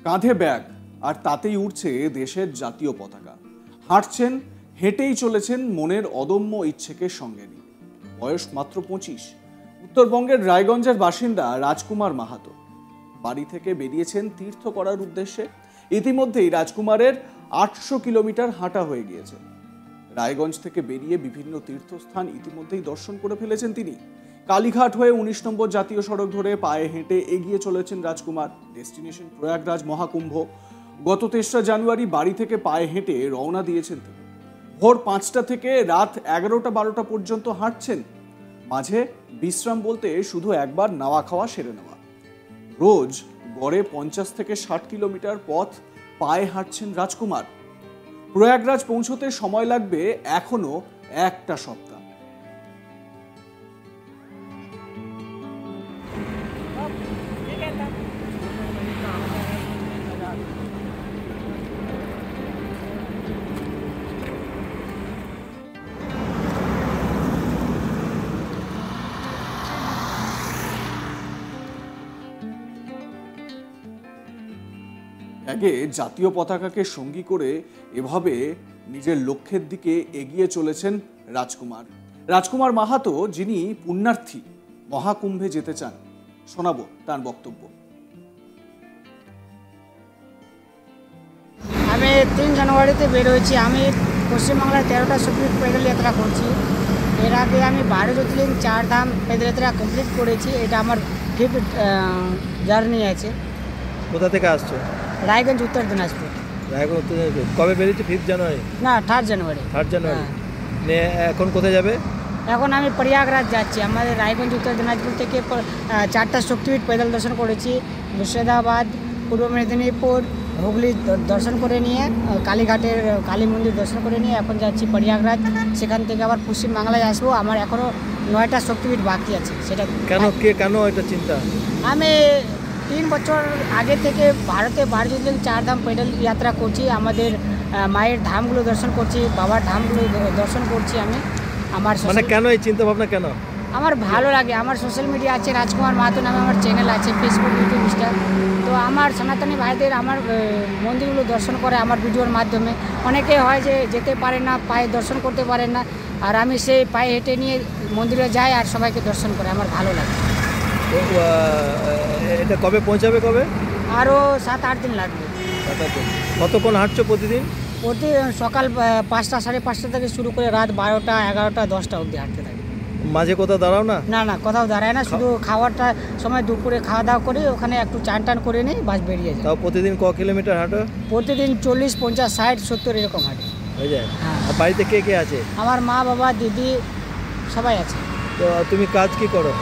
কাঁধে ব্যাগ আর তাতেই উঠছে দেশের জাতীয় পতাকা। হাঁটছেন, হেঁটেই চলেছেন মনের অদম্য ইচ্ছেকে সঙ্গে নিয়ে। বয়স মাত্র 25। উত্তরবঙ্গের রায়গঞ্জের বাসিন্দা রাজকুমার মাহাতো বাড়ি থেকে বেরিয়েছেন তীর্থ করার উদ্দেশ্যে। ইতিমধ্যেই রাজকুমারের 800 কিলোমিটার হাঁটা হয়ে গিয়েছে। রায়গঞ্জ থেকে বেরিয়ে বিভিন্ন তীর্থস্থান ইতিমধ্যেই দর্শন করে ফেলেছেন তিনি। কালীঘাট হয়ে 19 নম্বর জাতীয় সড়ক ধরে পায়ে হেঁটে এগিয়ে চলেছেন রাজকুমার। ডেস্টিনেশন প্রয়াগরাজ মহাকুম্ভ। গত 3রা জানুয়ারি বাড়ি থেকে পায়ে হেঁটে রওনা দিয়েছেন তিনি। ভোর 5টা থেকে রাত 11টা-12টা পর্যন্ত হাঁটছেন। মাঝে বিশ্রাম বলতে শুধু একবার নাওয়া খাওয়া সেরে নেওয়া। রোজ গড়ে 50 থেকে 60 কিলোমিটার পথ পায়ে হাঁটছেন রাজকুমার। প্রয়াগরাজ পৌঁছতে সময় লাগবে এখনো একটা সপ্তাহ। আগে জাতীয় পতাকাকে সঙ্গী করে এভাবে নিজের লক্ষ্যের দিকে এগিয়ে চলেছেন রাজকুমার মাহাতো, যিনি পুণ্যার্থী, মহাকুম্ভে যেতে চান। শোনাবো তার বক্তব্য। আমি 3 জানুয়ারিতে বের হয়েছি। আমি পশ্চিমবাংলার 13টা শক্তিপীঠ পেদল যাত্রা করছি। এর আগে আমি 12 জ্যোতির্লিঙ্গ 4 ধাম পেদল যাত্রা কমপ্লিট করেছি। এটা আমার 5th জার্নি আছে। কোথা থেকে আসছো? রায়গঞ্জ, উত্তর দিনাজপুর। রায়গঞ্জ, উত্তর দিনাজপুর। কবে বেরিয়েছো? 5 জানুয়ারি না, 3rd জানুয়ারি। 3rd জানুয়ারি। এখন কোথায় যাবে? এখন আমি প্রয়াগরাজ যাচ্ছি। আমাদের রায়গঞ্জ, উত্তর দিনাজপুর থেকে 4টা শক্তিপীঠ পেদল দর্শন করেছি। মুর্শিদাবাদ, পূর্ব মেদিনীপুর, হুগলি দর্শন করে নিয়ে, কালীঘাটের কালী মন্দির দর্শন করে নিয়ে এখন যাচ্ছি প্রয়াগরাজ। সেখান থেকে আবার পশ্চিমবাংলায় আসবো। আমার এখনও 9টা শক্তিপীঠ বাকি আছে। সেটা কেন এটা চিন্তা? আমি 3 বছর আগে থেকে ভারতে 12 জ্যোতির্লিঙ্গ 4 ধাম পেডেল যাত্রা করছি। আমাদের মায়ের ধামগুলো দর্শন করছি, বাবার ধামগুলো দর্শন করছি। আমি আমার কেন এই চিন্তা ভাবনা কেন? আমার ভালো লাগে। আমার সোশ্যাল মিডিয়া আছে, রাজকুমার মাহাতো নামে আমার চ্যানেল আছে, ফেসবুক, ইউটিউব, ইনস্টা। তো আমার সনাতনী ভাইদের আমার মন্দিরগুলো দর্শন করে আমার ভিডিওর মাধ্যমে। অনেকে হয় যে যেতে পারে না, পায়ে দর্শন করতে পারে না, আর আমি সেই পায়ে হেঁটে নিয়ে মন্দিরে যাই আর সবাইকে দর্শন করে। আমার ভালো লাগে। এটা কবে পৌঁছাবে? কবে? আরও 7-8 দিন লাগবে। কতক্ষণ হাঁটছো প্রতিদিন? সকাল 5টা, 5:30 থেকে শুরু করে রাত 12টা, 11টা, 10টা অবধি হাঁটতে থাকি। মাঝে কোথাও দাঁড়াও না? না, কোথাও দাঁড়ায় না। শুধু খাওয়ারটা সময় দুপুরে খাওয়া দাওয়া করে ওখানে একটু চান করে নিই, বাস বেরিয়ে যায়। তাও প্রতিদিন ক কিলোমিটার হাঁটো? প্রতিদিন 40, 50, 60, 70 এরকম হাঁটি। হয়ে যায়? হ্যাঁ। আর বাড়িতে কে কে আছে? আমার মা, বাবা, দিদি সবাই আছে। তো তুমি কাজ কি করো?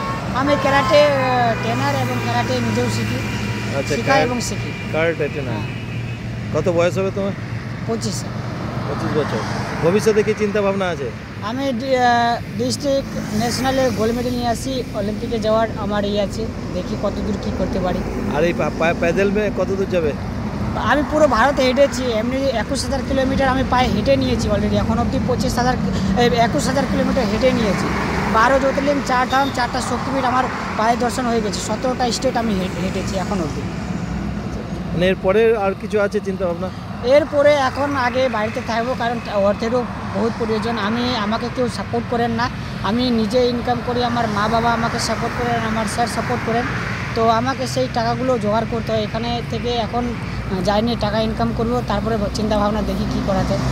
আমি ক্যারাটে ট্রেনার এবং ক্যারাটে নিজেও শিখি। আচ্ছা, শেখাই এবং শিখি। Karate trainer. কত বয়স হবে তোমার? 25 বছর। ভবিষ্যতে কি চিন্তা ভাবনা আছে? আমি ডিস্ট্রিক্ট ন্যাশনালে গোল্ড মেডেল নিয়ে আসি। অলিম্পিকে যাওয়ার আমার আছে। দেখি কতদূর কি করতে পারি। আর এই প্যাডেল কত দূর যাবে? আমি পুরো ভারতে হেঁটেছি। এমনি 21,000 কিলোমিটার আমি পায়ে হেঁটে নিয়েছি অলরেডি। এখন অবধি 21,000 কিলোমিটার হেঁটে নিয়েছি। 12 জ্যোতির্লিঙ্গ 4 ধাম 4টা শক্তিপীঠ আমার পায়ে দর্শন হয়ে গেছে। 17টা স্টেট আমি হেঁটেছি এখন অবধি। এরপরে আর কিছু আছে চিন্তা ভাবনা? এরপরে এখন আগে বাড়িতে থাকবো, কারণ অর্থেরও বহুত প্রয়োজন। আমাকে কেউ সাপোর্ট করেন না। আমি নিজে ইনকাম করি, আমার মা বাবা আমাকে সাপোর্ট করেন, আমার স্যার সাপোর্ট করেন। তো আমাকে সেই টাকাগুলো জোগাড় করতে হয়। এখানে থেকে এখন যাইনি, টাকা ইনকাম করবো, তারপরে চিন্তা ভাবনা দেখি কী করা যায়।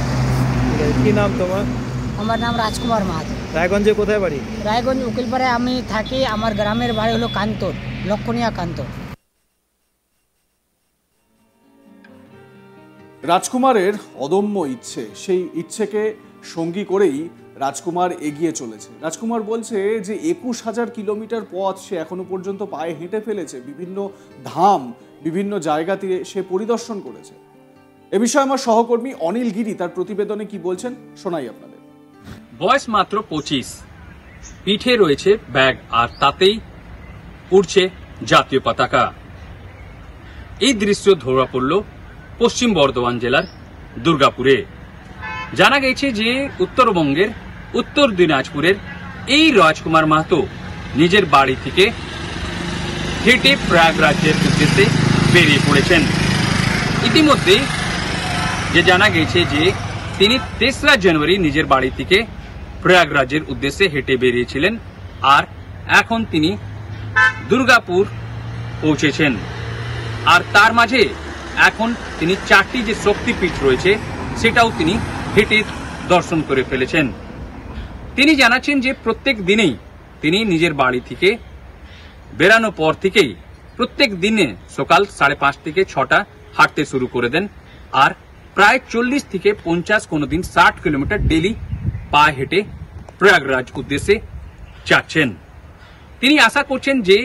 কী নাম তোমার? আমার নাম রাজকুমার মাহাতো। রায়গঞ্জে কোথায় বাড়ি? রায়গঞ্জ উকিলপাড়ায় আমি থাকি। আমার গ্রামের বাড়ি হলো কান্তর, লক্ষণীয়া কান্তর। রাজকুমারের অদম্য ইচ্ছে, সেই ইচ্ছেকে সঙ্গী করেই রাজকুমার এগিয়ে চলেছে। রাজকুমার বলছে যে 21,000 কিলোমিটার পথ সে এখনো পর্যন্ত পায়ে হেঁটে ফেলেছে। বিভিন্ন ধাম, বিভিন্ন জায়গাতে সে পরিদর্শন করেছে। এ বিষয়ে আমার সহকর্মী অনিল গিরি তার প্রতিবেদনে কি বলছেন শোনাই আপনাদের। বয়স মাত্র 25, পিঠে রয়েছে ব্যাগ আর তাতেই উড়ছে জাতীয় পতাকা। এই দৃশ্য ধরা পড়ল পশ্চিম বর্ধমান জেলার দুর্গাপুরে। জানা গেছে যে উত্তরবঙ্গের উত্তর দিনাজপুরের এই রাজকুমার মাহাতো নিজের বাড়ি থেকে হেঁটে প্রয়াগরাজ্যের উদ্দেশ্যে বেরিয়ে পড়েছেন। ইতিমধ্যে যে জানা গেছে যে তিনি 3রা জানুয়ারি নিজের বাড়ি থেকে প্রয়াগরাজের উদ্দেশ্যে হেঁটে বেরিয়েছিলেন, আর এখন তিনি দুর্গাপুর পৌঁছেছেন। আর তার মাঝে এখন তিনি 4টি যে শক্তিপীঠ রয়েছে সেটাও তিনি হেঁটে দর্শন করে ফেলেছেন। তিনি জানাচ্ছেন যে প্রত্যেক দিনেই তিনি নিজের বাড়ি থেকে বেরানোর পর থেকেই প্রত্যেক দিনে সকাল 5:30 থেকে 6টা হাঁটতে শুরু করে দেন, আর প্রায় 40 থেকে 50, কোনো দিন 60 কিলোমিটার ডেলি পা হেঁটে প্রয়াগরাজ উদ্দেশ্যে যাচ্ছেন। তিনি আশা করছেন যে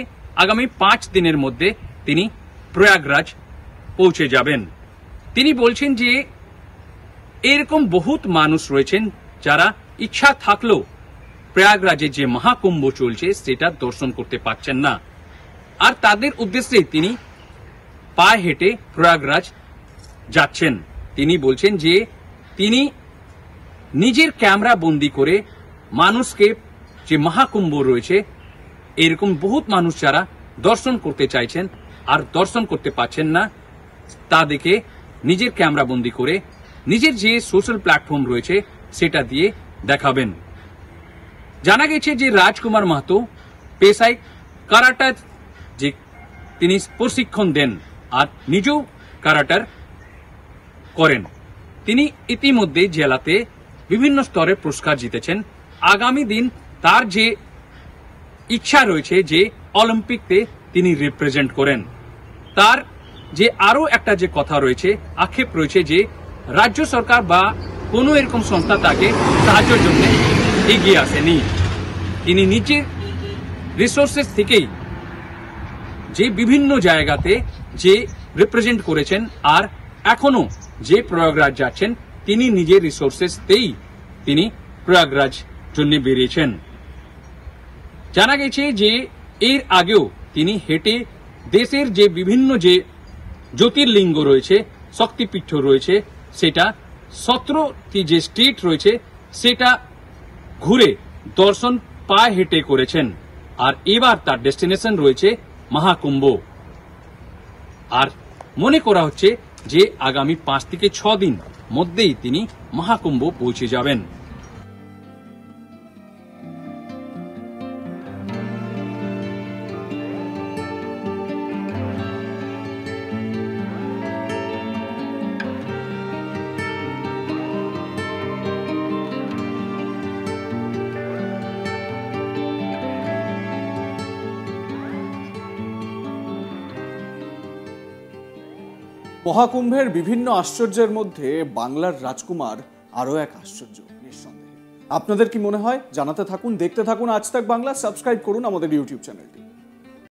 আগামী 5 দিনের মধ্যে তিনি প্রয়াগরাজ পৌঁছে যাবেন। তিনি বলছেন যে এরকম বহুত মানুষ রয়েছেন যারা ইচ্ছা থাকলেও প্রয়াগরাজে যে মহাকুম্ভ চলছে সেটা দর্শন করতে পারছেন না, আর তাদের উদ্দেশ্যে তিনি পা হেঁটে প্রয়াগরাজ যাচ্ছেন। তিনি বলছেন যে তিনি নিজের ক্যামেরা বন্দি করে মানুষকে, যে মহাকুম্ভ রয়েছে এরকম বহুত মানুষ যারা দর্শন করতে চাইছেন আর দর্শন করতে পারছেন না, তাদেরকে নিজের ক্যামেরা বন্দি করে নিজের যে সোশ্যাল প্ল্যাটফর্ম রয়েছে সেটা দিয়ে দেখাবেন। জানা গেছে যে রাজকুমার মাহাতো পেশায় কারাটার যে তিনি প্রশিক্ষণ দেন আর নিজেও কারাটার করেন। তিনি ইতিমধ্যে জেলাতে বিভিন্ন স্তরে পুরস্কার জিতেছেন। আগামী দিন তার যে ইচ্ছা রয়েছে যে অলিম্পিকতে তিনি রিপ্রেজেন্ট করেন। তার যে আরো একটা যে কথা রয়েছে, আক্ষেপ রয়েছে যে রাজ্য সরকার বা কোনো এরকম সংস্থা তাকে সাহায্যের জন্য এগিয়ে আসেনি। তিনি নিজের রিসোর্সেস থেকেই যে বিভিন্ন জায়গাতে যে রিপ্রেজেন্ট করেছেন, আর এখনো যে প্রয়াগরাজ যাচ্ছেন তিনি নিজের রিসোর্সেসতেই তিনি প্রয়াগরাজ জন্য বেরিয়েছেন। জানা গেছে যে এর আগেও তিনি হেঁটে দেশের যে বিভিন্ন যে জ্যোতির্লিঙ্গ রয়েছে, শক্তিপীঠ রয়েছে, সেটা 17টি যে স্টেট রয়েছে সেটা ঘুরে দর্শন পা হেঁটে করেছেন। আর এবার তার ডেস্টিনেশন রয়েছে মহাকুম্ভ। আর মনে করা হচ্ছে যে আগামী 5 থেকে 6 দিন মধ্যেই তিনি মহাকুম্ভ পৌঁছে যাবেন। মহাকুম্ভের বিভিন্ন আশ্চর্যের মধ্যে বাংলার রাজকুমার আরও এক আশ্চর্য, নিঃসন্দেহে। আপনাদের কি মনে হয়? জানাতে থাকুন, দেখতে থাকুন আজ তাক বাংলা। সাবস্ক্রাইব করুন আমাদের ইউটিউব চ্যানেলটি।